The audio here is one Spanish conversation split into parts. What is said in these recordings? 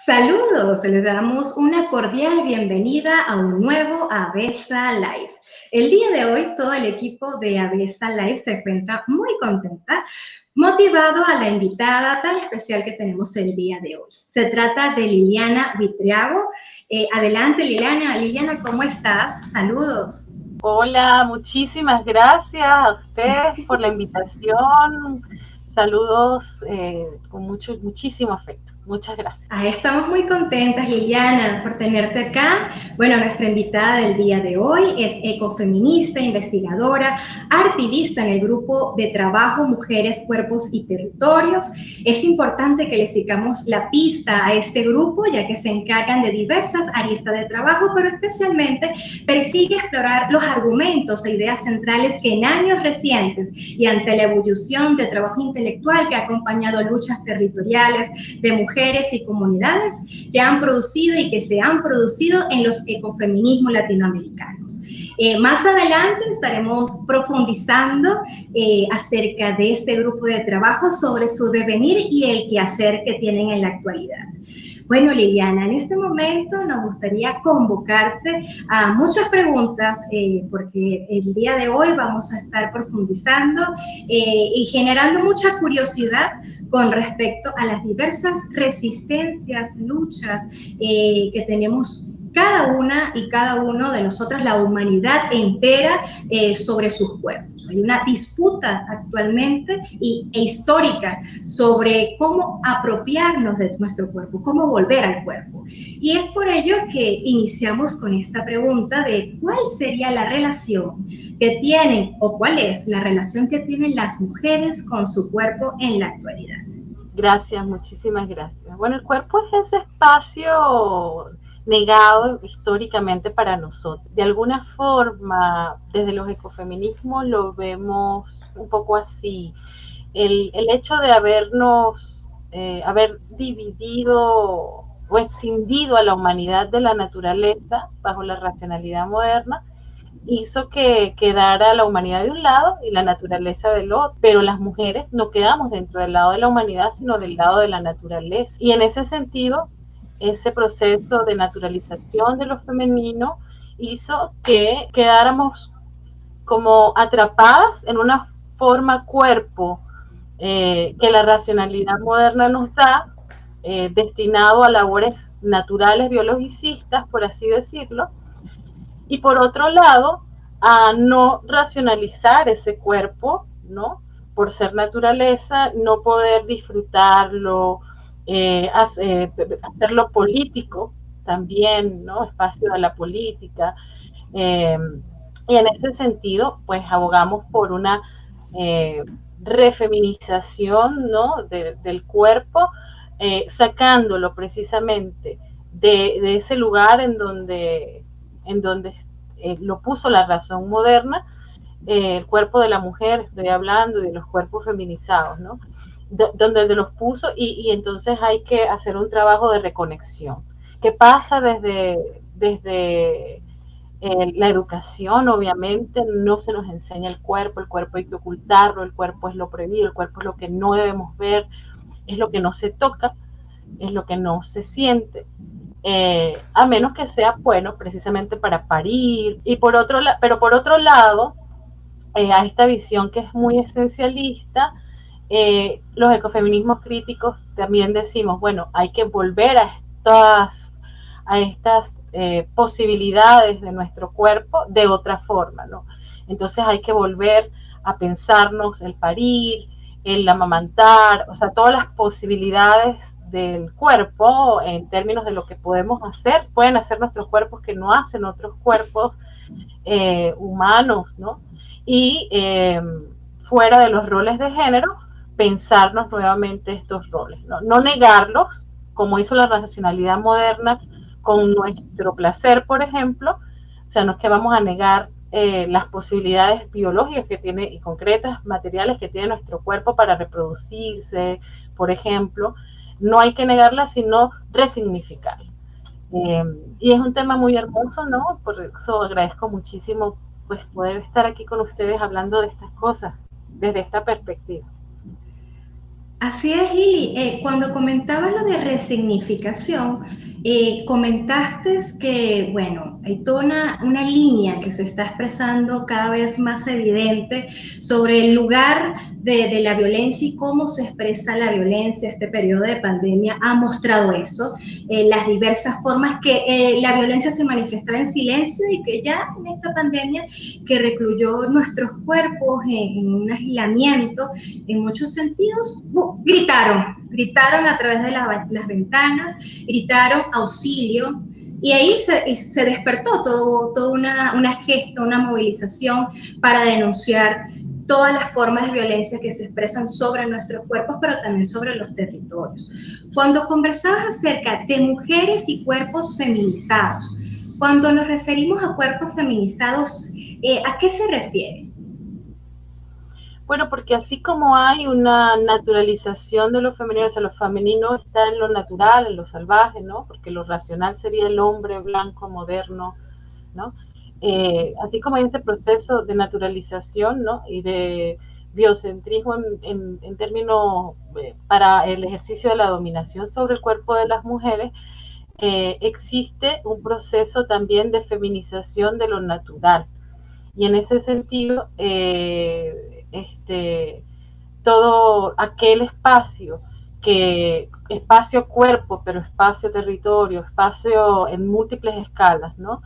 Saludos, les damos una cordial bienvenida a un nuevo Avesa Live. El día de hoy todo el equipo de Avesa Live se encuentra muy contenta, motivado a la invitada tan especial que tenemos el día de hoy. Se trata de Liliana Buitriago. Adelante Liliana. Liliana, ¿cómo estás? Saludos. Hola, muchísimas gracias a ustedes por la invitación. Saludos con muchísimo afecto. Muchas gracias. Estamos muy contentas, Liliana, por tenerte acá. Bueno, nuestra invitada del día de hoy es ecofeminista, investigadora, activista en el grupo de trabajo Mujeres, Cuerpos y Territorios. Es importante que le sigamos la pista a este grupo, ya que se encargan de diversas aristas de trabajo, pero especialmente persigue explorar los argumentos e ideas centrales que en años recientes y ante la evolución de trabajo intelectual que ha acompañado luchas territoriales de mujeres y comunidades que han producido y que se han producido en los ecofeminismos latinoamericanos. Más adelante estaremos profundizando acerca de este grupo de trabajo, sobre su devenir y el quehacer que tienen en la actualidad. Bueno, Liliana, en este momento nos gustaría convocarte a muchas preguntas, porque el día de hoy vamos a estar profundizando y generando mucha curiosidad con respecto a las diversas resistencias, luchas que tenemos cada una y cada uno de nosotras, la humanidad entera, sobre sus cuerpos. Hay una disputa actualmente e histórica sobre cómo apropiarnos de nuestro cuerpo, cómo volver al cuerpo. Y es por ello que iniciamos con esta pregunta de cuál sería la relación que tienen, o cuál es la relación que tienen las mujeres con su cuerpo en la actualidad. Gracias, muchísimas gracias. Bueno, el cuerpo es ese espacio negado históricamente para nosotros. De alguna forma, desde los ecofeminismos lo vemos un poco así. El hecho de haber dividido o escindido a la humanidad de la naturaleza bajo la racionalidad moderna hizo que quedara la humanidad de un lado y la naturaleza del otro, pero las mujeres no quedamos dentro del lado de la humanidad, sino del lado de la naturaleza. Y en ese sentido, ese proceso de naturalización de lo femenino hizo que quedáramos como atrapadas en una forma cuerpo que la racionalidad moderna nos da, destinado a labores naturales biologicistas, por así decirlo, y por otro lado, a no racionalizar ese cuerpo, ¿no? Por ser naturaleza, no poder disfrutarlo, hacerlo político también, ¿no? Espacio de la política. Eh, y en ese sentido, pues abogamos por una eh, refeminización, ¿no? Del cuerpo, sacándolo precisamente de ese lugar en donde lo puso la razón moderna, el cuerpo de la mujer, estoy hablando, y de los cuerpos feminizados, ¿no? Donde los puso y entonces hay que hacer un trabajo de reconexión. ¿Qué pasa desde la educación? Obviamente no se nos enseña el cuerpo hay que ocultarlo, el cuerpo es lo prohibido, el cuerpo es lo que no debemos ver, es lo que no se toca, es lo que no se siente. A menos que sea bueno precisamente para parir. Pero por otro lado, a esta visión que es muy esencialista, los ecofeminismos críticos también decimos, bueno, hay que volver a estas posibilidades de nuestro cuerpo de otra forma, ¿no? Entonces hay que volver a pensarnos el parir, el amamantar, o sea, todas las posibilidades del cuerpo en términos de lo que podemos hacer, pueden hacer nuestros cuerpos que no hacen otros cuerpos humanos, ¿no? Y fuera de los roles de género, pensarnos nuevamente estos roles, ¿no? No negarlos, como hizo la racionalidad moderna con nuestro placer, por ejemplo. O sea, no es que vamos a negar las posibilidades biológicas que tiene y concretas, materiales que tiene nuestro cuerpo para reproducirse, por ejemplo. No hay que negarlas, sino resignificarlas. Y es un tema muy hermoso, ¿no? Por eso agradezco muchísimo pues poder estar aquí con ustedes hablando de estas cosas desde esta perspectiva. Así es, Lili. Cuando comentabas lo de resignificación, comentaste que, bueno, hay toda una línea que se está expresando cada vez más evidente sobre el lugar de la violencia y cómo se expresa la violencia. Este periodo de pandemia ha mostrado eso, las diversas formas que la violencia se manifestaba en silencio y que ya en esta pandemia que recluyó nuestros cuerpos en un aislamiento, en muchos sentidos, gritaron a través de las ventanas, gritaron auxilio, y ahí se despertó toda una gesta, una movilización para denunciar todas las formas de violencia que se expresan sobre nuestros cuerpos, pero también sobre los territorios. Cuando conversabas acerca de mujeres y cuerpos feminizados, cuando nos referimos a cuerpos feminizados, ¿a qué se refiere? Bueno, porque así como hay una naturalización de lo femenino, o sea, lo femenino está en lo natural, en lo salvaje, ¿no? Porque lo racional sería el hombre blanco, moderno, ¿no? Así como hay ese proceso de naturalización, ¿no? Y de biocentrismo en términos para el ejercicio de la dominación sobre el cuerpo de las mujeres, existe un proceso también de feminización de lo natural. Y en ese sentido, todo aquel espacio espacio cuerpo, pero espacio territorio, espacio en múltiples escalas, ¿no?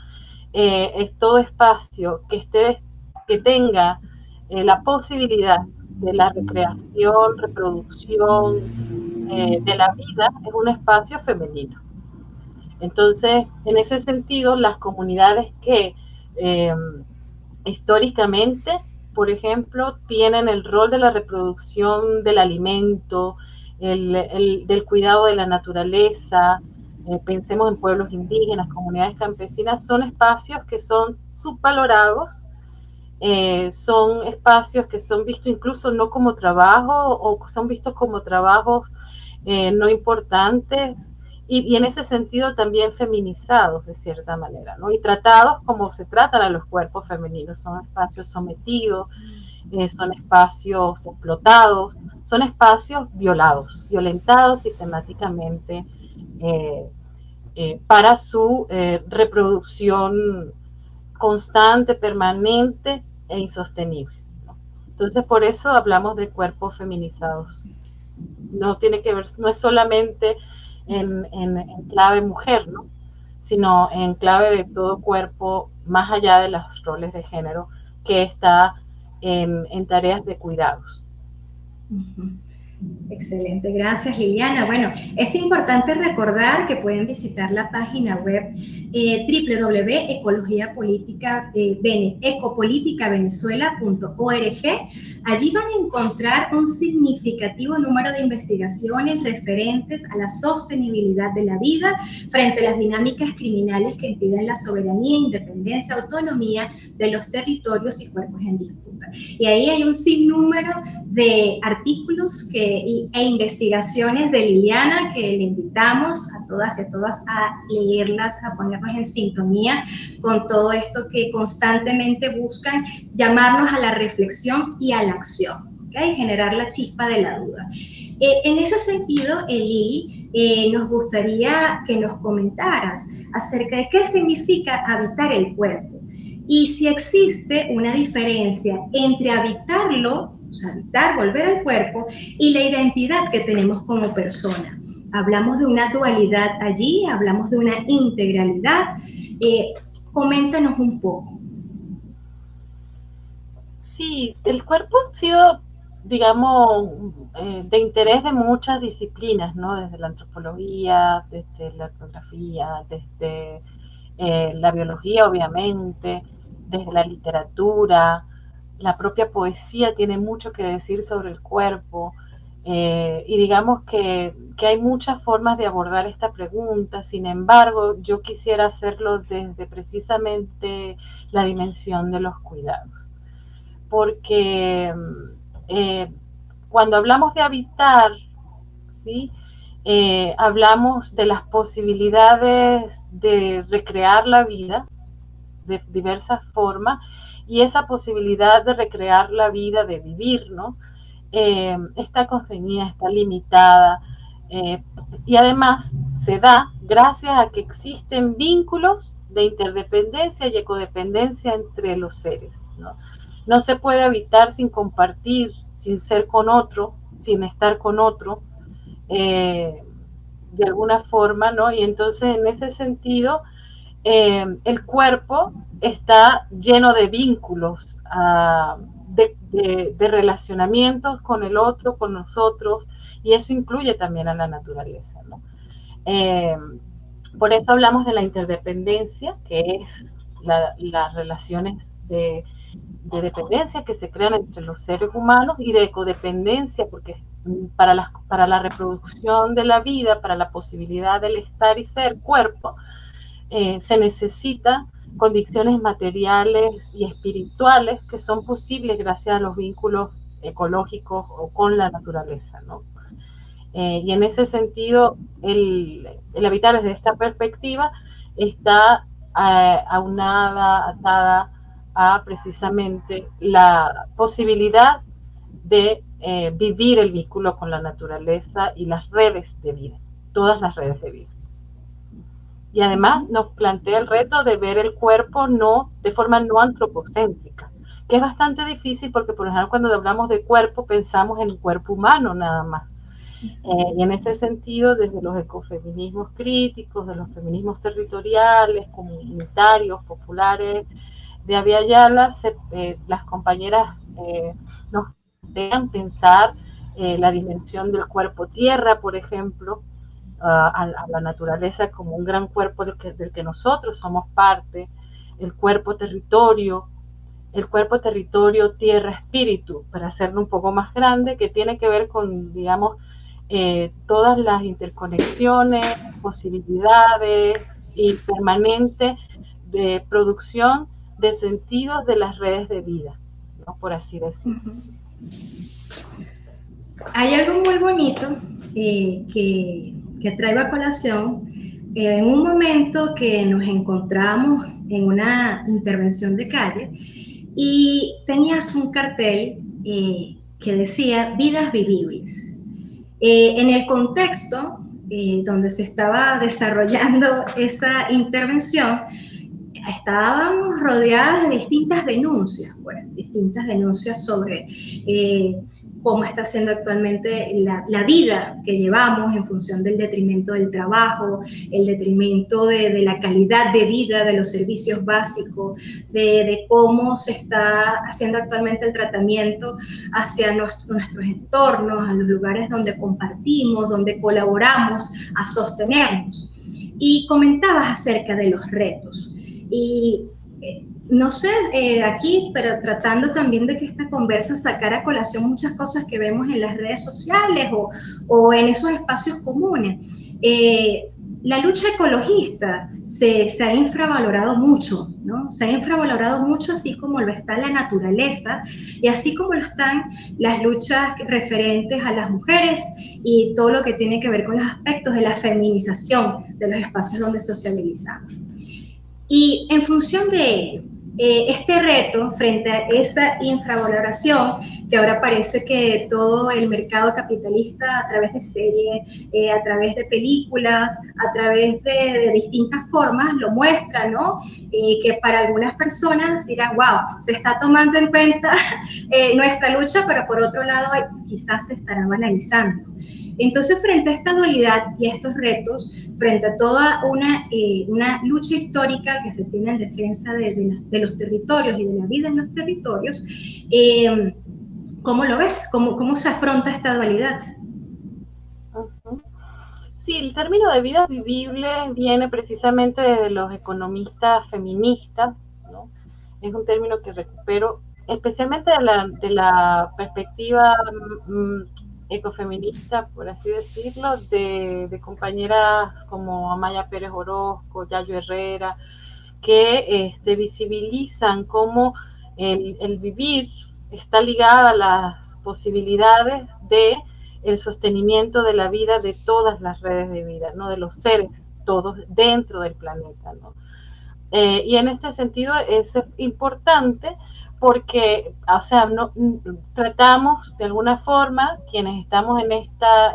Es todo espacio que tenga la posibilidad de la recreación, reproducción de la vida, es un espacio femenino. Entonces, en ese sentido, las comunidades que históricamente, por ejemplo, tienen el rol de la reproducción del alimento, del cuidado de la naturaleza, pensemos en pueblos indígenas, comunidades campesinas, son espacios que son subvalorados, son espacios que son vistos incluso no como trabajo o son vistos como trabajos no importantes y en ese sentido también feminizados de cierta manera, ¿no? Y tratados como se tratan a los cuerpos femeninos, son espacios sometidos, son espacios explotados, son espacios violentados sistemáticamente para su reproducción constante, permanente e insostenible, ¿no? Entonces, por eso hablamos de cuerpos feminizados. No tiene que ver, no es solamente en clave mujer, ¿no? Sino en clave de todo cuerpo, más allá de los roles de género, que está en tareas de cuidados. Uh-huh. Excelente, gracias Liliana. Bueno, es importante recordar que pueden visitar la página web www.ecopoliticavenezuela.org. Allí van a encontrar un significativo número de investigaciones referentes a la sostenibilidad de la vida frente a las dinámicas criminales que impiden la soberanía, independencia, autonomía de los territorios y cuerpos en disputa. Y ahí hay un sinnúmero de artículos e investigaciones de Liliana que le invitamos a todas y a todas a leerlas, a ponernos en sintonía con todo esto que constantemente buscan llamarnos a la reflexión y a la acción, ¿okay? Generar la chispa de la duda. En ese sentido, Eli, nos gustaría que nos comentaras acerca de qué significa habitar el cuerpo y si existe una diferencia entre habitarlo, o sea, habitar, volver al cuerpo, y la identidad que tenemos como persona. Hablamos de una dualidad allí, hablamos de una integralidad. Coméntanos un poco. Sí, el cuerpo ha sido, digamos, de interés de muchas disciplinas, ¿no? Desde la antropología, desde la etnografía, desde la biología, obviamente, desde la literatura, la propia poesía tiene mucho que decir sobre el cuerpo, y digamos que hay muchas formas de abordar esta pregunta. Sin embargo, yo quisiera hacerlo desde precisamente la dimensión de los cuidados, porque cuando hablamos de habitar, ¿sí? Hablamos de las posibilidades de recrear la vida de diversas formas, y esa posibilidad de recrear la vida, de vivir, ¿no? está constreñida, está limitada, y además se da gracias a que existen vínculos de interdependencia y ecodependencia entre los seres, ¿no? No se puede habitar sin compartir, sin ser con otro, sin estar con otro, de alguna forma, ¿no? Y entonces en ese sentido, el cuerpo está lleno de vínculos, de relacionamientos con el otro, con nosotros, y eso incluye también a la naturaleza, ¿no? Por eso hablamos de la interdependencia, que es las relaciones de dependencia que se crean entre los seres humanos, y de ecodependencia, porque para la reproducción de la vida, para la posibilidad del estar y ser cuerpo, se necesitan condiciones materiales y espirituales que son posibles gracias a los vínculos ecológicos o con la naturaleza, ¿no? Y en ese sentido, el habitar desde esta perspectiva está aunada, atada a precisamente la posibilidad de vivir el vínculo con la naturaleza y las redes de vida, todas las redes de vida. Y además nos plantea el reto de ver el cuerpo de forma no antropocéntrica, que es bastante difícil porque, por ejemplo, cuando hablamos de cuerpo pensamos en el cuerpo humano nada más. Y en ese sentido, desde los ecofeminismos críticos, de los feminismos territoriales, comunitarios, populares, de Avia Yala, las compañeras nos dejan pensar la dimensión del cuerpo tierra, por ejemplo, a la naturaleza como un gran cuerpo del que nosotros somos parte, el cuerpo territorio, tierra, espíritu, para hacerlo un poco más grande, que tiene que ver con, digamos, todas las interconexiones, posibilidades y permanente de producción de sentidos de las redes de vida, ¿no? Por así decirlo. Hay algo muy bonito que traigo a colación. En un momento que nos encontramos en una intervención de calle y tenías un cartel que decía vidas vivibles. En el contexto donde se estaba desarrollando esa intervención, estábamos rodeadas de distintas denuncias sobre cómo está siendo actualmente la vida que llevamos en función del detrimento del trabajo, el detrimento de la calidad de vida, de los servicios básicos, de cómo se está haciendo actualmente el tratamiento hacia nuestros entornos, a los lugares donde compartimos, donde colaboramos a sostenernos. Y comentabas acerca de los retos. Y no sé, aquí, pero tratando también de que esta conversa sacara a colación muchas cosas que vemos en las redes sociales o en esos espacios comunes. La lucha ecologista se ha infravalorado mucho, ¿no? Se ha infravalorado mucho, así como lo está la naturaleza y así como lo están las luchas referentes a las mujeres y todo lo que tiene que ver con los aspectos de la feminización de los espacios donde sociabilizamos. Y en función de ello, este reto frente a esa infravaloración, que ahora parece que todo el mercado capitalista a través de series, a través de películas, a través de distintas formas lo muestra, ¿no? Que para algunas personas dirán, wow, se está tomando en cuenta nuestra lucha, pero por otro lado quizás se estará banalizando. Entonces, frente a esta dualidad y a estos retos, frente a toda una lucha histórica que se tiene en defensa de los territorios y de la vida en los territorios, ¿cómo lo ves? ¿Cómo se afronta esta dualidad? Sí, el término de vidas vivibles viene precisamente de los economistas feministas, ¿no? Es un término que recupero especialmente de la perspectiva ecofeminista, por así decirlo, de compañeras como Amaya Pérez Orozco, Yayo Herrera, que visibilizan cómo el vivir está ligada a las posibilidades de el sostenimiento de la vida de todas las redes de vida, ¿no? De los seres todos dentro del planeta, ¿no? Y en este sentido es importante porque, o sea, no, tratamos de alguna forma, quienes estamos en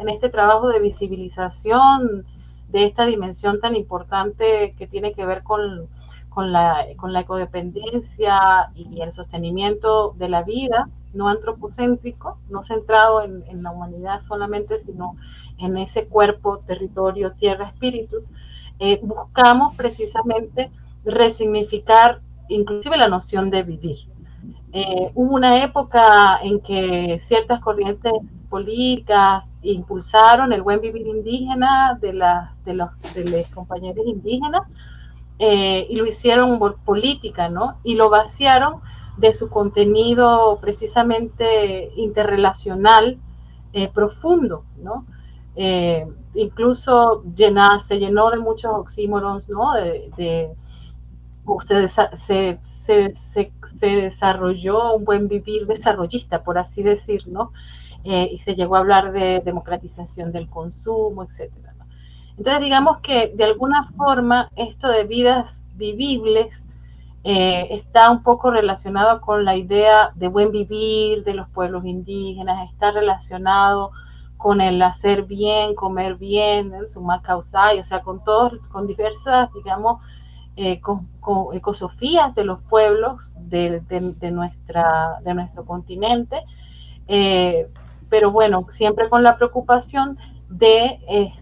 este trabajo de visibilización de esta dimensión tan importante que tiene que ver con la ecodependencia y el sostenimiento de la vida, no antropocéntrico, no centrado en la humanidad solamente, sino en ese cuerpo, territorio, tierra, espíritu, buscamos precisamente resignificar inclusive la noción de vivir. Hubo una época en que ciertas corrientes políticas impulsaron el buen vivir indígena de los compañeros indígenas, y lo hicieron por política, ¿no? Y lo vaciaron de su contenido precisamente interrelacional profundo, ¿no? Incluso se llenó de muchos oxímoros, ¿no? Se desarrolló un buen vivir desarrollista, por así decir, ¿no? Y se llegó a hablar de democratización del consumo, etcétera, ¿no? Entonces, digamos que de alguna forma esto de vidas vivibles está un poco relacionado con la idea de buen vivir de los pueblos indígenas, está relacionado con el hacer bien, comer bien, el summa causai, o sea, con diversas, digamos, con ecosofías de los pueblos de nuestro continente, pero bueno, siempre con la preocupación de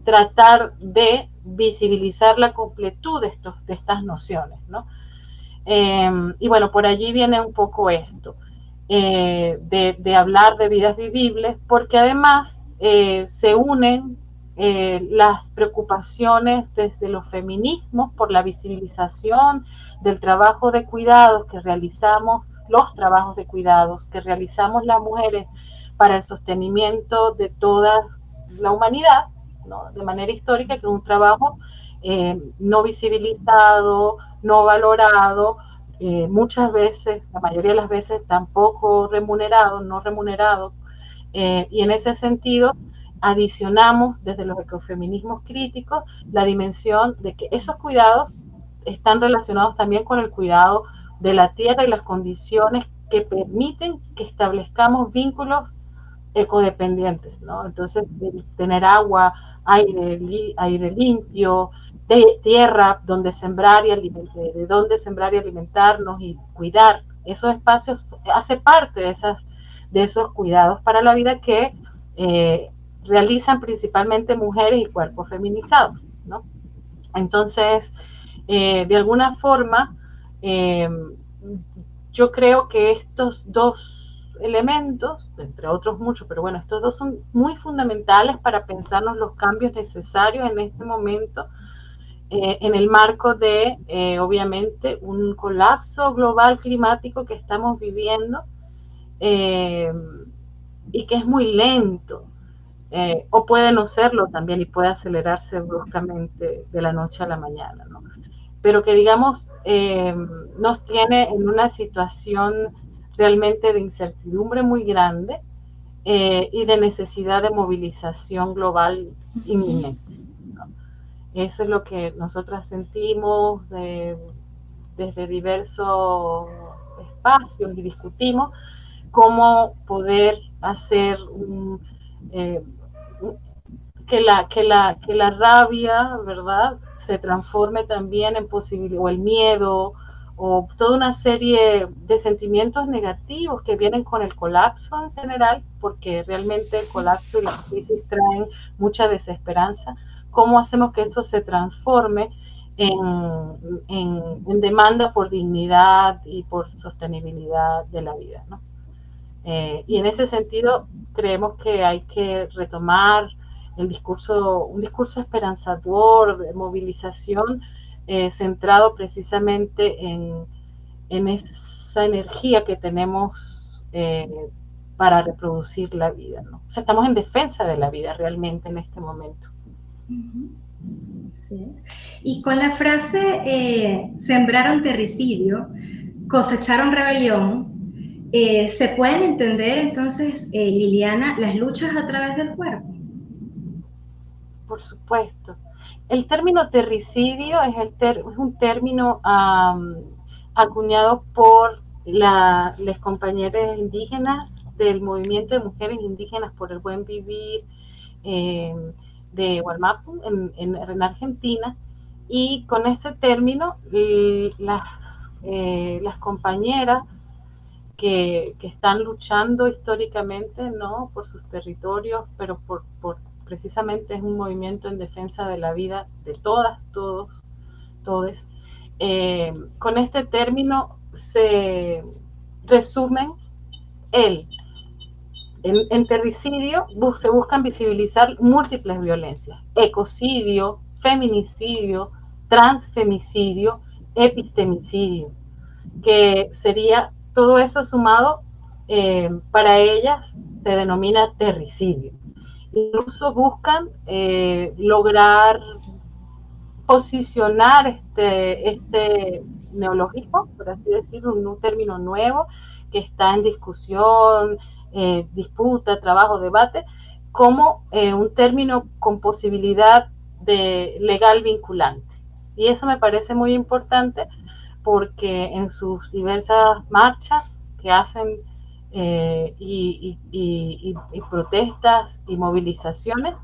tratar de visibilizar la completud de estas nociones, ¿no? Y bueno, por allí viene un poco esto, de hablar de vidas vivibles, porque además se unen las preocupaciones desde los feminismos por la visibilización del trabajo de cuidados que realizamos, los trabajos de cuidados que realizamos las mujeres para el sostenimiento de toda la humanidad, ¿no? De manera histórica, que es un trabajo no visibilizado, no valorado, muchas veces, la mayoría de las veces tampoco remunerado, no remunerado, y en ese sentido adicionamos desde los ecofeminismos críticos la dimensión de que esos cuidados están relacionados también con el cuidado de la tierra y las condiciones que permiten que establezcamos vínculos ecodependientes, ¿no? Entonces, tener agua, aire limpio, tierra donde sembrar y de donde sembrar y alimentarnos y cuidar esos espacios hace parte de esos cuidados para la vida que realizan principalmente mujeres y cuerpos feminizados, ¿no? Entonces, de alguna forma, yo creo que estos dos elementos, entre otros muchos, pero bueno, estos dos son muy fundamentales para pensarnos los cambios necesarios en este momento, en el marco de, obviamente, un colapso global climático que estamos viviendo y que es muy lento, o puede no serlo también y puede acelerarse bruscamente de la noche a la mañana, ¿no? Pero que digamos nos tiene en una situación realmente de incertidumbre muy grande y de necesidad de movilización global inminente, ¿no? Eso es lo que nosotras sentimos desde diversos espacios y discutimos cómo poder hacer eh, que la rabia, ¿verdad?, se transforme también en posibilidad, o el miedo, o toda una serie de sentimientos negativos que vienen con el colapso en general, porque realmente el colapso y las crisis traen mucha desesperanza. ¿Cómo hacemos que eso se transforme en demanda por dignidad y por sostenibilidad de la vida, ¿no? Y en ese sentido creemos que hay que retomar un discurso esperanzador, de movilización, centrado precisamente en esa energía que tenemos para reproducir la vida, ¿no? O sea, estamos en defensa de la vida realmente en este momento. Así es. Y con la frase sembraron terricidio, cosecharon rebelión, ¿se pueden entender entonces, Liliana, las luchas a través del cuerpo? Por supuesto. El término terricidio es un término acuñado por las compañeras indígenas del movimiento de mujeres indígenas por el buen vivir de Gualmapu en Argentina, y con ese término las compañeras que están luchando históricamente, ¿no?, por sus territorios, pero precisamente es un movimiento en defensa de la vida de todas, todos, todes. Con este término se resumen el en terricidio se buscan visibilizar múltiples violencias: ecocidio, feminicidio, transfemicidio, epistemicidio, que sería todo eso sumado, para ellas se denomina terricidio. Incluso buscan lograr posicionar este neologismo, por así decirlo, un término nuevo que está en discusión, disputa, trabajo, debate, como un término con posibilidad de legal vinculante. Y eso me parece muy importante porque en sus diversas marchas que hacen y protestas y movilizaciones,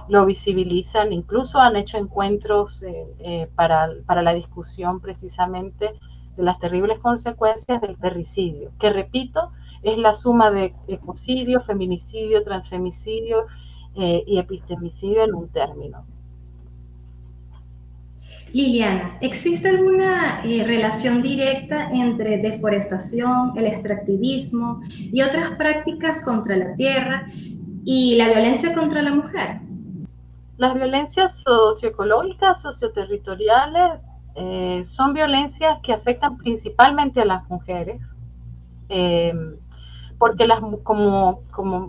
lo visibilizan, incluso han hecho encuentros para la discusión precisamente de las terribles consecuencias del terricidio, que repito, es la suma de ecocidio, feminicidio, transfemicidio y epistemicidio en un término. Liliana, ¿existe alguna relación directa entre deforestación, el extractivismo y otras prácticas contra la tierra y la violencia contra la mujer? Las violencias socioecológicas, socioterritoriales, son violencias que afectan principalmente a las mujeres, porque como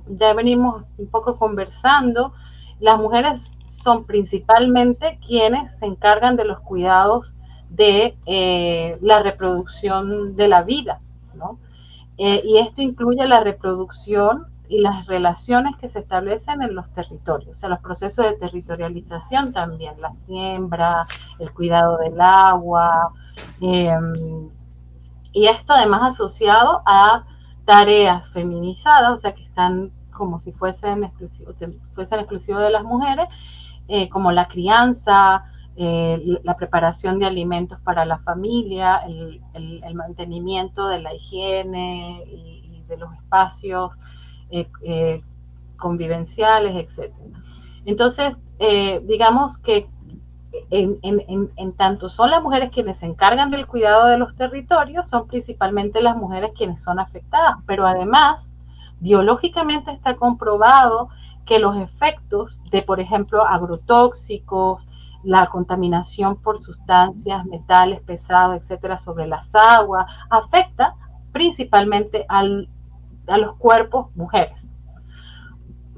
ya venimos un poco conversando, las mujeres son principalmente quienes se encargan de los cuidados de la reproducción de la vida, ¿no? Y esto incluye la reproducción y las relaciones que se establecen en los territorios, o sea, los procesos de territorialización también, la siembra, el cuidado del agua, y esto además asociado a tareas feminizadas, o sea, que están como si fuesen exclusivos de las mujeres, como la crianza, la preparación de alimentos para la familia, el mantenimiento de la higiene y de los espacios convivenciales, etc. Entonces, digamos que en tanto son las mujeres quienes se encargan del cuidado de los territorios, son principalmente las mujeres quienes son afectadas, pero además, biológicamente está comprobado que los efectos de, por ejemplo, agrotóxicos, la contaminación por sustancias, metales pesados, etcétera, sobre las aguas, afecta principalmente a los cuerpos mujeres.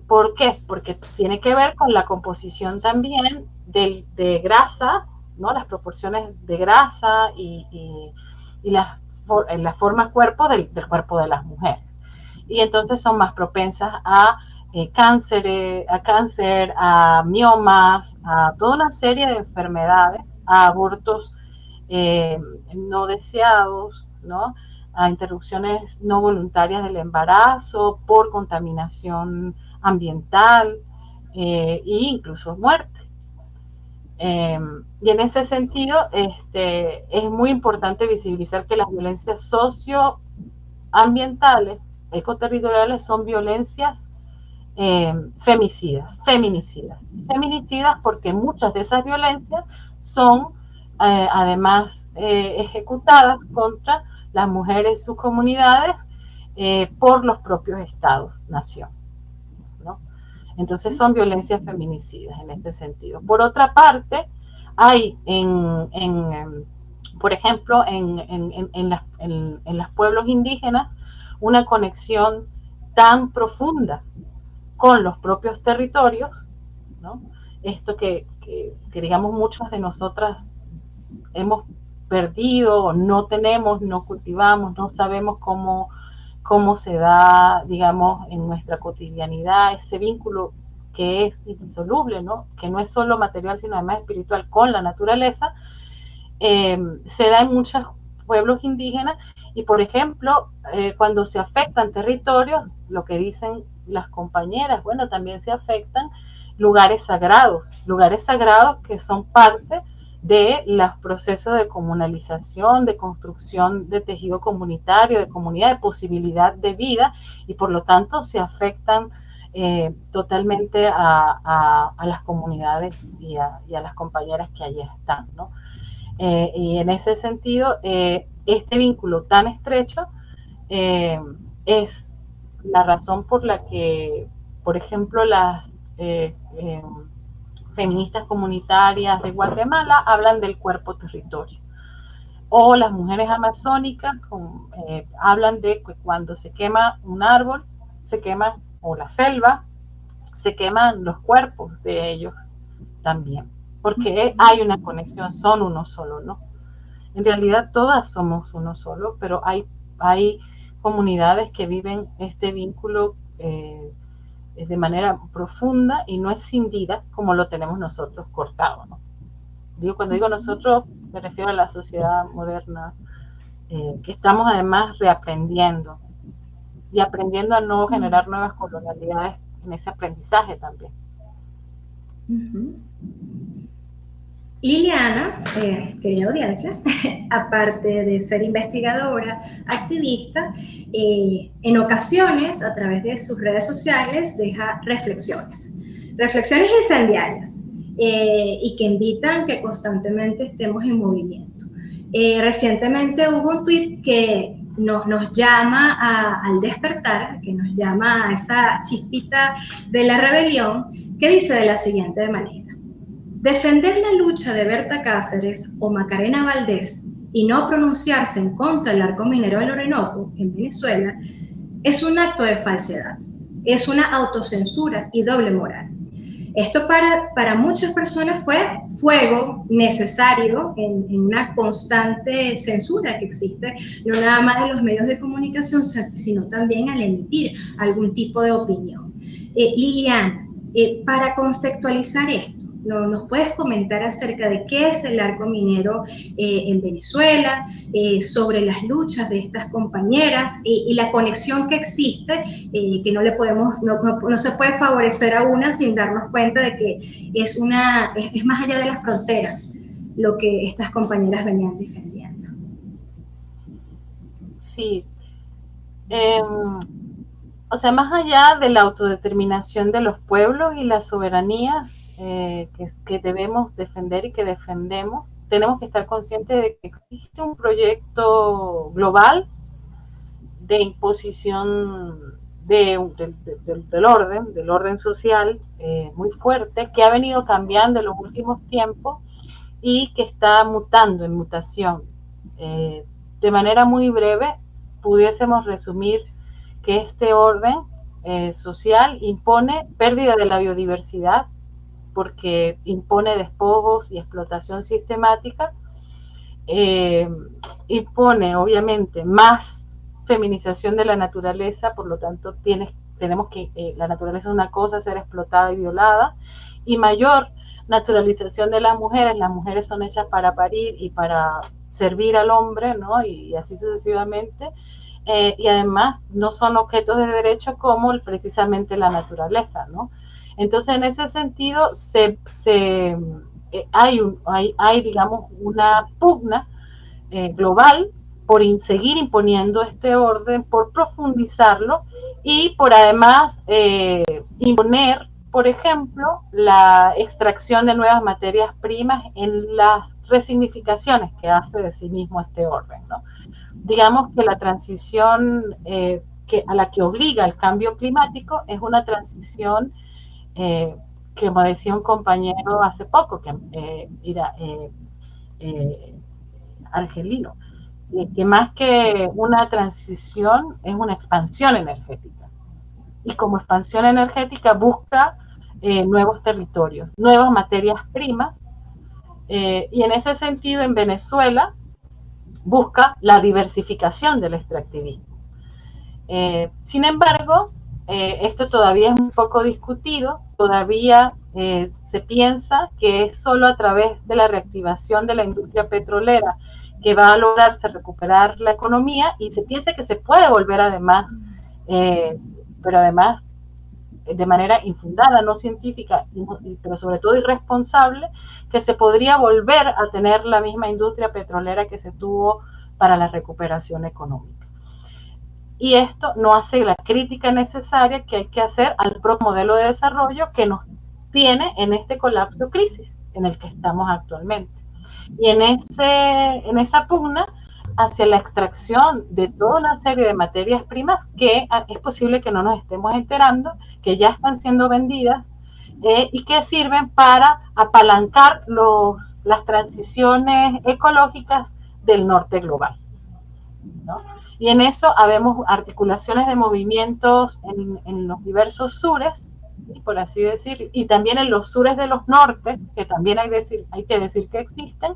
¿Por qué? Porque tiene que ver con la composición también de grasa, ¿no?, las proporciones de grasa y la forma cuerpo del cuerpo de las mujeres. Y entonces son más propensas a cáncer, a miomas, a toda una serie de enfermedades, a abortos no deseados, ¿no?, a interrupciones no voluntarias del embarazo por contaminación ambiental e incluso muerte. Y en ese sentido, es muy importante visibilizar que las violencias socioambientales, ecoterritoriales, son violencias feminicidas porque muchas de esas violencias son además ejecutadas contra las mujeres y sus comunidades por los propios estados-nación, ¿no? Entonces son violencias feminicidas en este sentido. Por otra parte, hay por ejemplo, en los pueblos indígenas una conexión tan profunda con los propios territorios, ¿no? Esto que digamos muchas de nosotras hemos perdido, no tenemos, no cultivamos, no sabemos cómo se da, digamos, en nuestra cotidianidad ese vínculo que es indisoluble, ¿no?, que no es solo material, sino además espiritual con la naturaleza, se da en muchas pueblos indígenas, y por ejemplo, cuando se afectan territorios, lo que dicen las compañeras, bueno, también se afectan lugares sagrados que son parte de los procesos de comunalización, de construcción de tejido comunitario, de comunidad, de posibilidad de vida, y por lo tanto se afectan totalmente a las comunidades y a las compañeras que allí están, ¿no? Y en ese sentido, este vínculo tan estrecho es la razón por la que, por ejemplo, las feministas comunitarias de Guatemala hablan del cuerpo territorio, o las mujeres amazónicas hablan de que cuando se quema un árbol, se quema, o la selva, se queman los cuerpos de ellos también, porque hay una conexión, son uno solo, ¿no? En realidad todas somos uno solo, pero hay comunidades que viven este vínculo de manera profunda y no escindida como lo tenemos nosotros cortado, ¿no? Cuando digo nosotros, me refiero a la sociedad moderna, que estamos además reaprendiendo y aprendiendo a no generar nuevas colonialidades en ese aprendizaje también. Liliana, querida audiencia, aparte de ser investigadora, activista, en ocasiones, a través de sus redes sociales, deja reflexiones incendiarias, y que invitan que constantemente estemos en movimiento. Recientemente hubo un tweet que nos llama al despertar, que nos llama a esa chispita de la rebelión, que dice de la siguiente manera: defender la lucha de Berta Cáceres o Macarena Valdés y no pronunciarse en contra del arco minero del Orinoco en Venezuela es un acto de falsedad, es una autocensura y doble moral. Esto para muchas personas fue fuego necesario en una constante censura que existe, no nada más en los medios de comunicación, sino también al emitir algún tipo de opinión. Liliana, para contextualizar esto, ¿nos puedes comentar acerca de qué es el arco minero en Venezuela, sobre las luchas de estas compañeras y la conexión que existe, que no se puede favorecer a una sin darnos cuenta de que es más allá de las fronteras lo que estas compañeras venían defendiendo? Sí. O sea, más allá de la autodeterminación de los pueblos y las soberanías que debemos defender y que defendemos, tenemos que estar conscientes de que existe un proyecto global de imposición del orden social muy fuerte, que ha venido cambiando en los últimos tiempos y que está mutando en mutación. De manera muy breve, pudiésemos resumir que este orden social impone pérdida de la biodiversidad, porque impone despojos y explotación sistemática, impone obviamente más feminización de la naturaleza, por lo tanto tenemos que la naturaleza es una cosa, ser explotada y violada, y mayor naturalización de las mujeres son hechas para parir y para servir al hombre, ¿no? Y así sucesivamente, y además no son objetos de derecho como precisamente la naturaleza, ¿no? Entonces, en ese sentido, hay, digamos, una pugna global por seguir imponiendo este orden, por profundizarlo y por además imponer, por ejemplo, la extracción de nuevas materias primas en las resignificaciones que hace de sí mismo este orden, ¿no? Digamos que la transición a la que obliga el cambio climático es una transición que, como decía un compañero hace poco, que era argelino, que más que una transición es una expansión energética. Y como expansión energética busca nuevos territorios, nuevas materias primas, y en ese sentido en Venezuela busca la diversificación del extractivismo. Sin embargo, esto todavía es un poco discutido, todavía se piensa que es solo a través de la reactivación de la industria petrolera que va a lograrse recuperar la economía y se piensa que se puede volver además, pero además de manera infundada, no científica, pero sobre todo irresponsable, que se podría volver a tener la misma industria petrolera que se tuvo para la recuperación económica. Y esto no hace la crítica necesaria que hay que hacer al propio modelo de desarrollo que nos tiene en este colapso crisis en el que estamos actualmente. Y en esa pugna hacia la extracción de toda una serie de materias primas que es posible que no nos estemos enterando, que ya están siendo vendidas y que sirven para apalancar las transiciones ecológicas del norte global, ¿no? Y en eso habemos articulaciones de movimientos en los diversos sures, ¿sí?, por así decir, y también en los sures de los nortes, que también hay que decir que existen,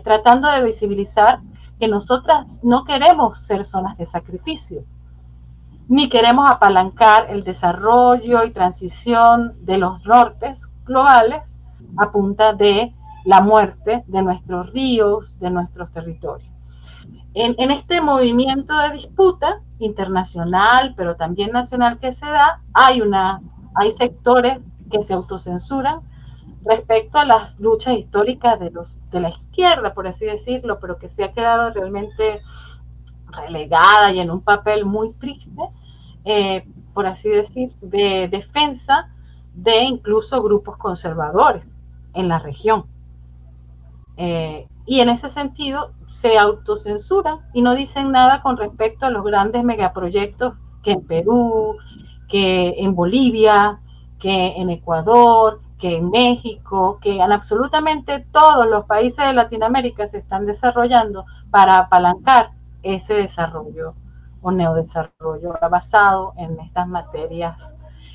tratando de visibilizar que nosotras no queremos ser zonas de sacrificio, ni queremos apalancar el desarrollo y transición de los nortes globales a punta de la muerte de nuestros ríos, de nuestros territorios. En este movimiento de disputa internacional, pero también nacional que se da, hay sectores que se autocensuran respecto a las luchas históricas de la izquierda, por así decirlo, pero que se ha quedado realmente relegada y en un papel muy triste, por así decir, de defensa de incluso grupos conservadores en la región. Y en ese sentido se autocensuran y no dicen nada con respecto a los grandes megaproyectos que en Perú, que en Bolivia, que en Ecuador, que en México, que en absolutamente todos los países de Latinoamérica se están desarrollando para apalancar ese desarrollo o neodesarrollo basado en estas materias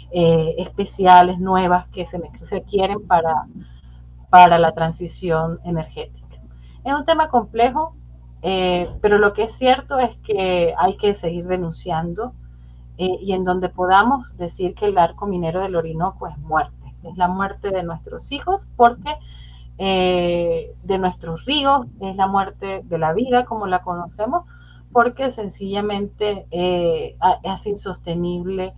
especiales, nuevas que se requieren para la transición energética. Es un tema complejo, pero lo que es cierto es que hay que seguir denunciando y en donde podamos decir que el arco minero del Orinoco es muerte, es la muerte de nuestros hijos, porque de nuestros ríos, es la muerte de la vida como la conocemos, porque sencillamente es insostenible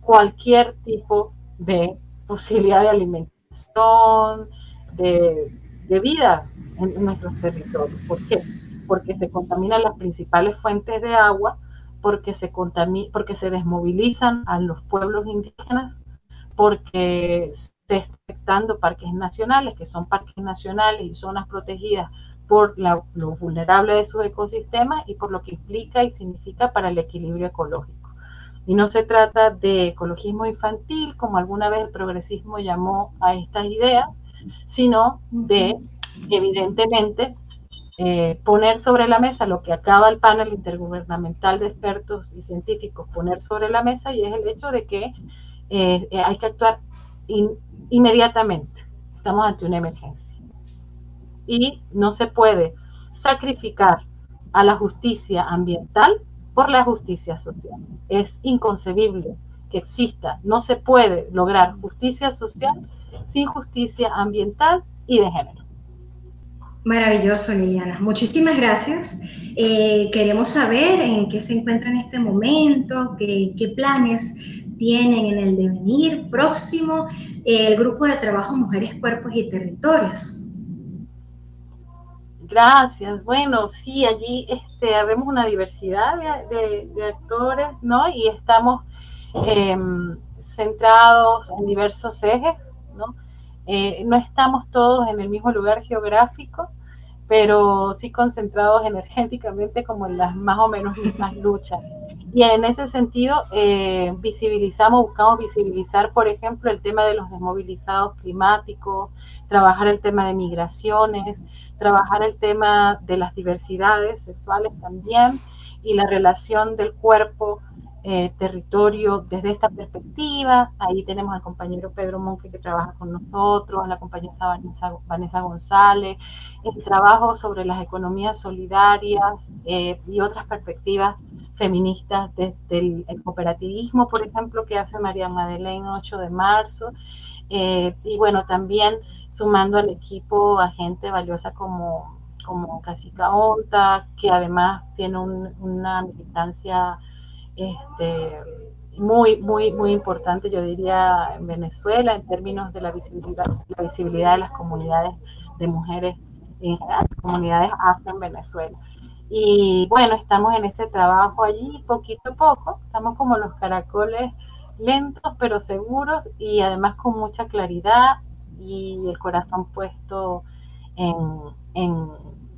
cualquier tipo de posibilidad de alimentación, de vida en nuestros territorios. ¿Por qué? Porque se contaminan las principales fuentes de agua, porque se desmovilizan a los pueblos indígenas, porque se están afectando parques nacionales, que son parques nacionales y zonas protegidas por lo vulnerable de sus ecosistemas y por lo que implica y significa para el equilibrio ecológico. Y no se trata de ecologismo infantil, como alguna vez el progresismo llamó a estas ideas, sino de, evidentemente, poner sobre la mesa lo que acaba el panel intergubernamental de expertos y científicos poner sobre la mesa, y es el hecho de que hay que actuar inmediatamente. Estamos ante una emergencia. Y no se puede sacrificar a la justicia ambiental por la justicia social. Es inconcebible que exista, no se puede lograr justicia social sin justicia ambiental y de género. Maravilloso, Liliana. Muchísimas gracias. Queremos saber en qué se encuentra en este momento, qué planes tienen en el devenir próximo el Grupo de Trabajo Mujeres, Cuerpos y Territorios. Gracias. Bueno, sí, allí vemos una diversidad de actores, ¿no? Y estamos centrados en diversos ejes, ¿no? No estamos todos en el mismo lugar geográfico, pero sí concentrados energéticamente como en las más o menos mismas luchas. Y en ese sentido buscamos visibilizar, por ejemplo, el tema de los desmovilizados climáticos, trabajar el tema de migraciones, trabajar el tema de las diversidades sexuales también, y la relación del cuerpo territorio desde esta perspectiva. Ahí tenemos al compañero Pedro Monque que trabaja con nosotros, a la compañera Vanessa González, el trabajo sobre las economías solidarias y otras perspectivas feministas desde el cooperativismo, por ejemplo, que hace María Madeleine 8 de marzo, y bueno, también sumando al equipo a gente valiosa como como Casica Onta, que además tiene una militancia muy importante, yo diría, en Venezuela, en términos de la visibilidad de las comunidades de mujeres, en general, comunidades afro en Venezuela. Y bueno, estamos en ese trabajo allí poquito a poco, estamos como los caracoles, lentos pero seguros y además con mucha claridad y el corazón puesto en, en,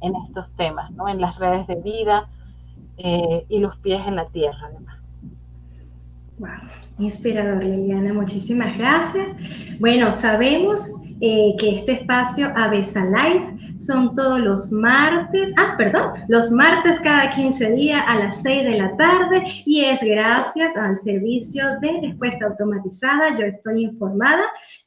en estos temas, ¿no? En las redes de vida y los pies en la tierra además. Wow, inspirador, Liliana, muchísimas gracias. Bueno, sabemos que este espacio Avesa Live son todos los martes, los martes cada 15 días a las 6 de la tarde y es gracias al servicio de respuesta automatizada. Yo estoy informada.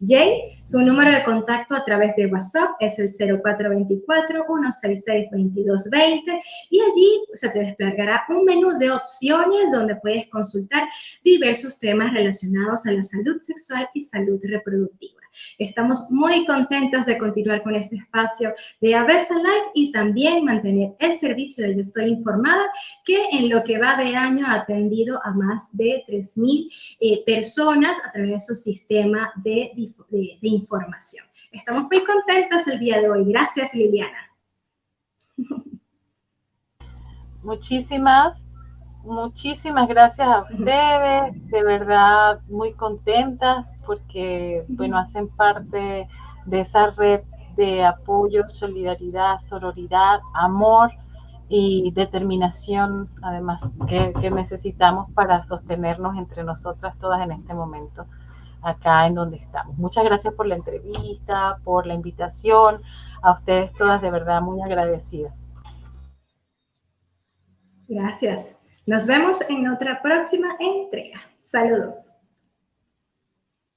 Jay, su número de contacto a través de WhatsApp es el 0424-166-2220 y allí se te desplegará un menú de opciones donde puedes consultar diversos temas relacionados a la salud sexual y salud reproductiva. Estamos muy contentas de continuar con este espacio de Avesa Live y también mantener el servicio de Yo Estoy Informada, que en lo que va de año ha atendido a más de 3,000 personas a través de su sistema de información. Estamos muy contentas el día de hoy. Gracias, Liliana. Muchísimas gracias a ustedes, de verdad muy contentas porque, bueno, hacen parte de esa red de apoyo, solidaridad, sororidad, amor y determinación, además, que necesitamos para sostenernos entre nosotras todas en este momento, acá en donde estamos. Muchas gracias por la entrevista, por la invitación, a ustedes todas de verdad muy agradecidas. Gracias. Nos vemos en otra próxima entrega. Saludos.